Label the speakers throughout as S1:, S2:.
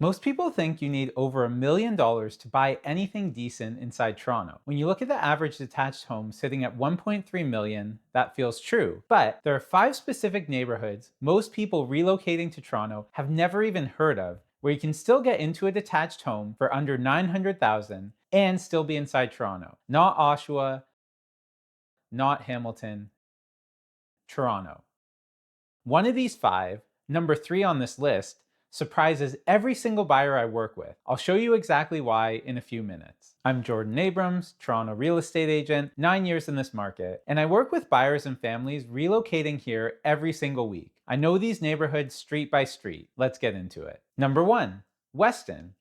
S1: Most people think you need over $1 million to buy anything decent inside Toronto. When you look at the average detached home sitting at 1.3 million, that feels true. But there are 5 specific neighborhoods most people relocating to Toronto have never even heard of, where you can still get into a detached home for under 900,000 and still be inside Toronto. Not Oshawa, not Hamilton, Toronto. One of these 5, number 3 on this list, surprises every single buyer I work with. I'll show you exactly why in a few minutes. I'm Jordan Abrams, Toronto real estate agent, 9 years in this market, and I work with buyers and families relocating here every single week. I know these neighborhoods street by street. Let's get into it. Number 1, Weston.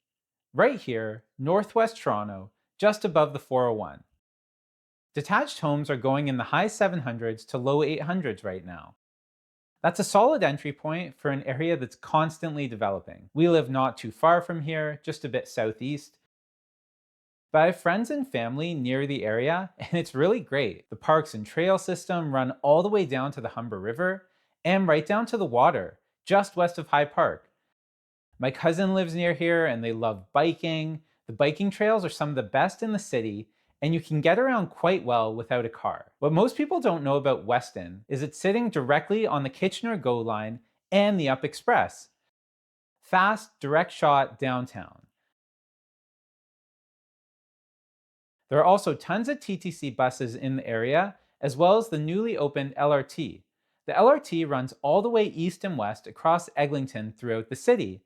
S1: Right here, northwest Toronto, just above the 401. Detached homes are going in the high 700s to low 800s right now. That's a solid entry point for an area that's constantly developing. We live not too far from here, just a bit southeast. But I have friends and family near the area, and it's really great. The parks and trail system run all the way down to the Humber River and right down to the water, just west of High Park. My cousin lives near here and they love biking. The biking trails are some of the best in the city, and you can get around quite well without a car. What most people don't know about Weston is it's sitting directly on the Kitchener GO line and the Up Express. Fast, direct shot downtown. There are also tons of TTC buses in the area, as well as the newly opened LRT. The LRT runs all the way east and west across Eglinton throughout the city.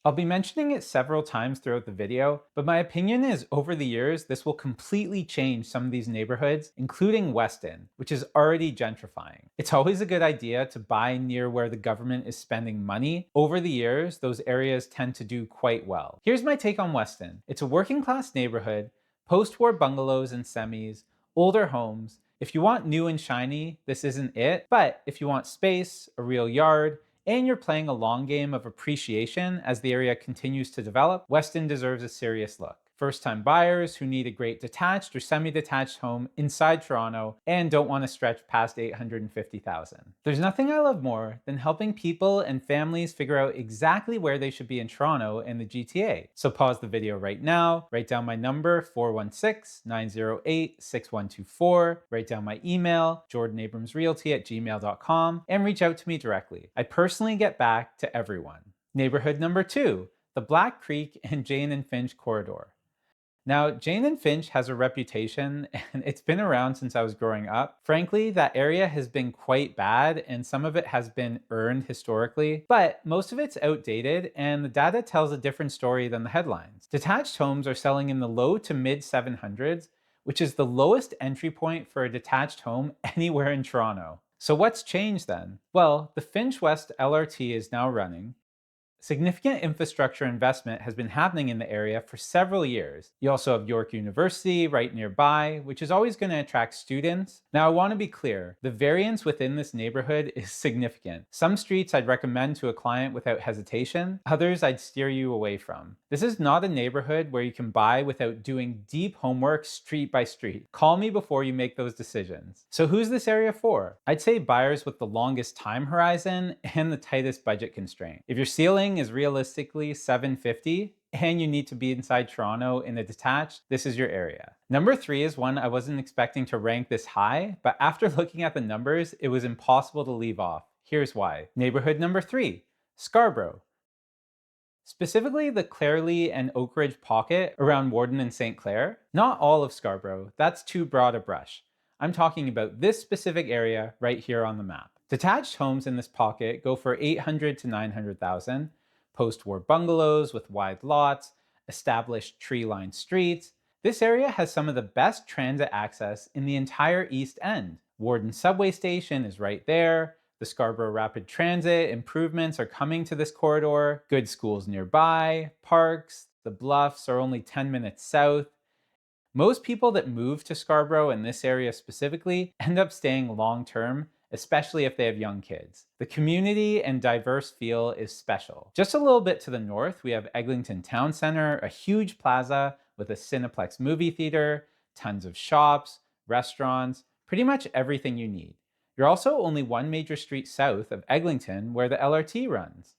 S1: I'll be mentioning it several times throughout the video, but my opinion is over the years, this will completely change some of these neighborhoods, including Weston, which is already gentrifying. It's always a good idea to buy near where the government is spending money. Over the years, those areas tend to do quite well. Here's my take on Weston. It's a working class neighborhood, post-war bungalows and semis, older homes. If you want new and shiny, this isn't it. But if you want space, a real yard, and you're playing a long game of appreciation as the area continues to develop, Weston deserves a serious look. First-time buyers who need a great detached or semi-detached home inside Toronto and don't want to stretch past 850,000. There's nothing I love more than helping people and families figure out exactly where they should be in Toronto and the GTA. So pause the video right now, write down my number 416-908-6124, write down my email jordanabramsrealty@gmail.com, and reach out to me directly. I personally get back to everyone. Neighborhood number 2, the Black Creek and Jane and Finch corridor. Now, Jane and Finch has a reputation, and it's been around since I was growing up. Frankly, that area has been quite bad, and some of it has been earned historically, but most of it's outdated, and the data tells a different story than the headlines. Detached homes are selling in the low to mid 700s, which is the lowest entry point for a detached home anywhere in Toronto. So what's changed then? Well, the Finch West LRT is now running. Significant infrastructure investment has been happening in the area for several years. You also have York University right nearby, which is always going to attract students. Now, I want to be clear, the variance within this neighborhood is significant. Some streets I'd recommend to a client without hesitation, others I'd steer you away from. This is not a neighborhood where you can buy without doing deep homework street by street. Call me before you make those decisions. So who's this area for? I'd say buyers with the longest time horizon and the tightest budget constraint. If your ceiling is realistically 750 and you need to be inside Toronto in a detached, this is your area. Number 3 is one I wasn't expecting to rank this high, but after looking at the numbers, it was impossible to leave off. Here's why. Neighborhood number 3, Scarborough. Specifically the Clairlea and Oak Ridge pocket around Warden and St. Clair. Not all of Scarborough, that's too broad a brush. I'm talking about this specific area right here on the map. Detached homes in this pocket go for 800 to 900,000. Post-war bungalows with wide lots, established tree-lined streets. This area has some of the best transit access in the entire East End. Warden subway station is right there. The Scarborough Rapid Transit improvements are coming to this corridor. Good schools nearby, parks, the bluffs are only 10 minutes south. Most people that move to Scarborough in this area specifically end up staying long-term, especially if they have young kids. The community and diverse feel is special. Just a little bit to the north, we have Eglinton Town Center, a huge plaza with a Cineplex movie theater, tons of shops, restaurants, pretty much everything you need. You're also only one major street south of Eglinton where the LRT runs.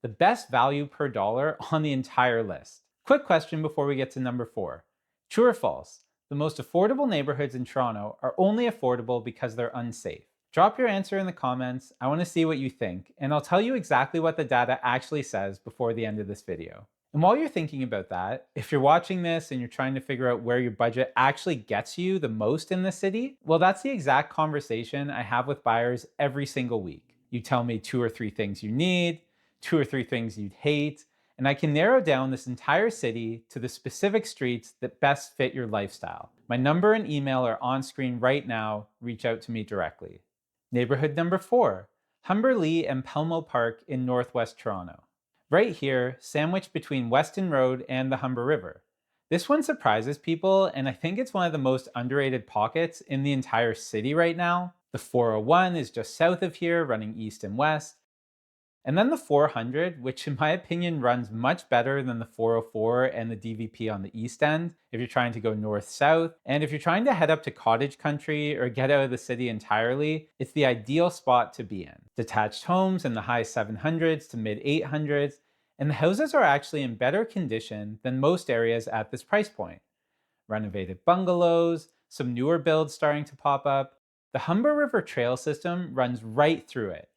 S1: the best value per dollar on the entire list. Quick question before we get to number 4. True or false? The most affordable neighborhoods in Toronto are only affordable because they're unsafe. Drop your answer in the comments. I want to see what you think, and I'll tell you exactly what the data actually says before the end of this video. And while you're thinking about that, if you're watching this and you're trying to figure out where your budget actually gets you the most in the city, well, that's the exact conversation I have with buyers every single week. You tell me 2 or 3 things you need, 2 or 3 things you'd hate, and I can narrow down this entire city to the specific streets that best fit your lifestyle. My number and email are on screen right now. Reach out to me directly. Neighborhood number 4, Humberlea-Pelmo Park in Northwest Toronto. Right here, sandwiched between Weston Road and the Humber River. This one surprises people, and I think it's one of the most underrated pockets in the entire city right now. The 401 is just south of here, running east and west. And then the 400, which in my opinion runs much better than the 404 and the DVP on the east end if you're trying to go north-south. And if you're trying to head up to cottage country or get out of the city entirely, it's the ideal spot to be in. Detached homes in the high 700s to mid 800s, and the houses are actually in better condition than most areas at this price point. Renovated bungalows, some newer builds starting to pop up. The Humber River Trail system runs right through it.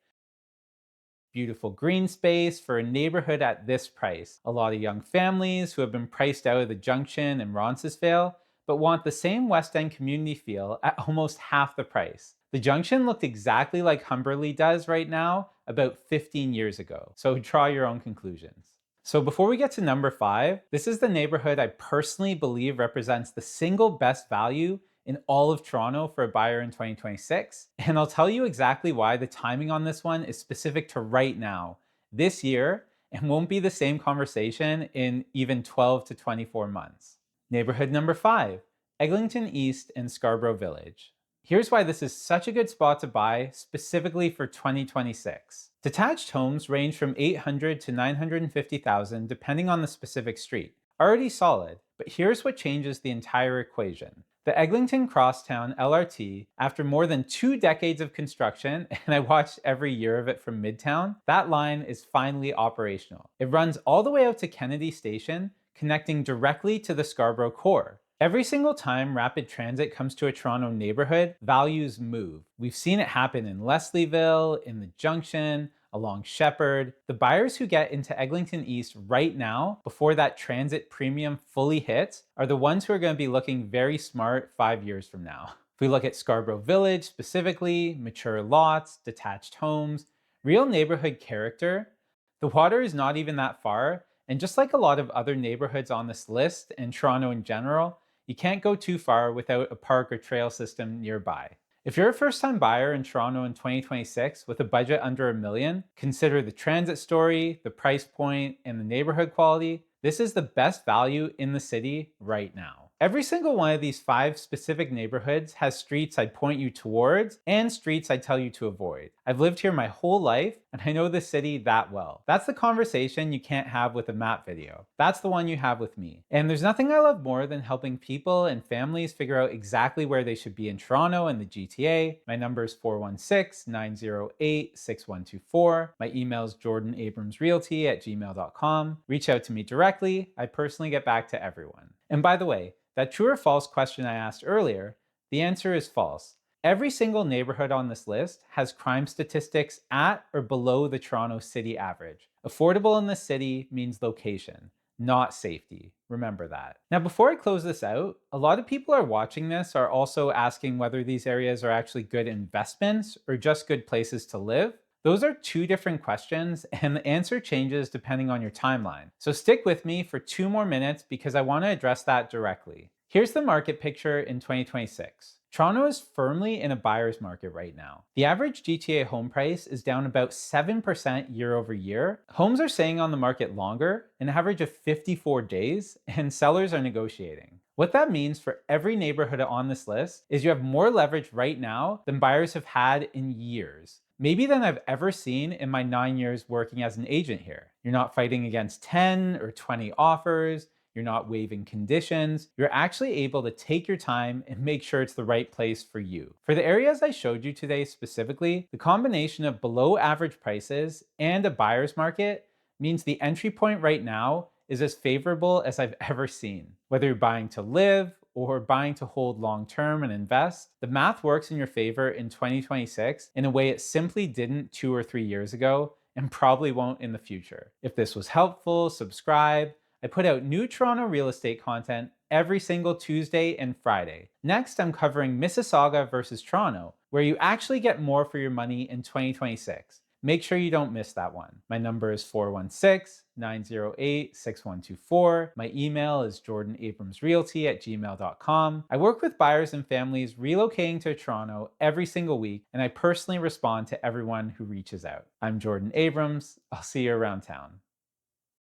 S1: Beautiful green space for a neighborhood at this price. A lot of young families who have been priced out of the Junction and Roncesvalles, but want the same West End community feel at almost half the price. The Junction looked exactly like Humberlea does right now about 15 years ago, so draw your own conclusions. So before we get to number 5, this is the neighborhood I personally believe represents the single best value in all of Toronto for a buyer in 2026. And I'll tell you exactly why the timing on this one is specific to right now, this year, and won't be the same conversation in even 12 to 24 months. Neighborhood number 5, Eglinton East and Scarborough Village. Here's why this is such a good spot to buy specifically for 2026. Detached homes range from $800,000 to $950,000 depending on the specific street. Already solid, but here's what changes the entire equation. The Eglinton Crosstown LRT, after more than 2 decades of construction, and I watched every year of it from Midtown, that line is finally operational. It runs all the way out to Kennedy Station, connecting directly to the Scarborough core. Every single time rapid transit comes to a Toronto neighborhood, values move. We've seen it happen in Leslieville, in the Junction, along Shepherd. The buyers who get into Eglinton East right now, before that transit premium fully hits, are the ones who are going to be looking very smart 5 years from now. If we look at Scarborough Village specifically, mature lots, detached homes, real neighborhood character, the water is not even that far, and just like a lot of other neighborhoods on this list, and Toronto in general, you can't go too far without a park or trail system nearby. If you're a first-time buyer in Toronto in 2026 with a budget under $1 million, consider the transit story, the price point, and the neighborhood quality. This is the best value in the city right now. Every single one of these 5 specific neighborhoods has streets I'd point you towards and streets I'd tell you to avoid. I've lived here my whole life and I know the city that well. That's the conversation you can't have with a map video. That's the one you have with me. And there's nothing I love more than helping people and families figure out exactly where they should be in Toronto and the GTA. My number is 416-908-6124. My email is jordanabramsrealty@gmail.com. Reach out to me directly. I personally get back to everyone. And by the way, that true or false question I asked earlier, the answer is false. Every single neighborhood on this list has crime statistics at or below the Toronto city average. Affordable in the city means location, not safety. Remember that. Now, before I close this out, a lot of people are watching this are also asking whether these areas are actually good investments or just good places to live. Those are 2 different questions, and the answer changes depending on your timeline. So stick with me for 2 more minutes because I want to address that directly. Here's the market picture in 2026. Toronto is firmly in a buyer's market right now. The average GTA home price is down about 7% year over year. Homes are staying on the market longer, an average of 54 days, and sellers are negotiating. What that means for every neighborhood on this list is you have more leverage right now than buyers have had in years. Maybe than I've ever seen in my 9 years working as an agent here. You're not fighting against 10 or 20 offers. You're not waiving conditions. You're actually able to take your time and make sure it's the right place for you. For the areas I showed you today specifically, the combination of below average prices and a buyer's market means the entry point right now is as favorable as I've ever seen. Whether you're buying to live or buying to hold long term and invest, the math works in your favor in 2026 in a way it simply didn't 2 or 3 years ago and probably won't in the future. If this was helpful, subscribe. I put out new Toronto real estate content every single Tuesday and Friday. Next, I'm covering Mississauga versus Toronto, where you actually get more for your money in 2026. Make sure you don't miss that one. My number is 416-908-6124. My email is jordanabramsrealty@gmail.com. I work with buyers and families relocating to Toronto every single week, and I personally respond to everyone who reaches out. I'm Jordan Abrams. I'll see you around town.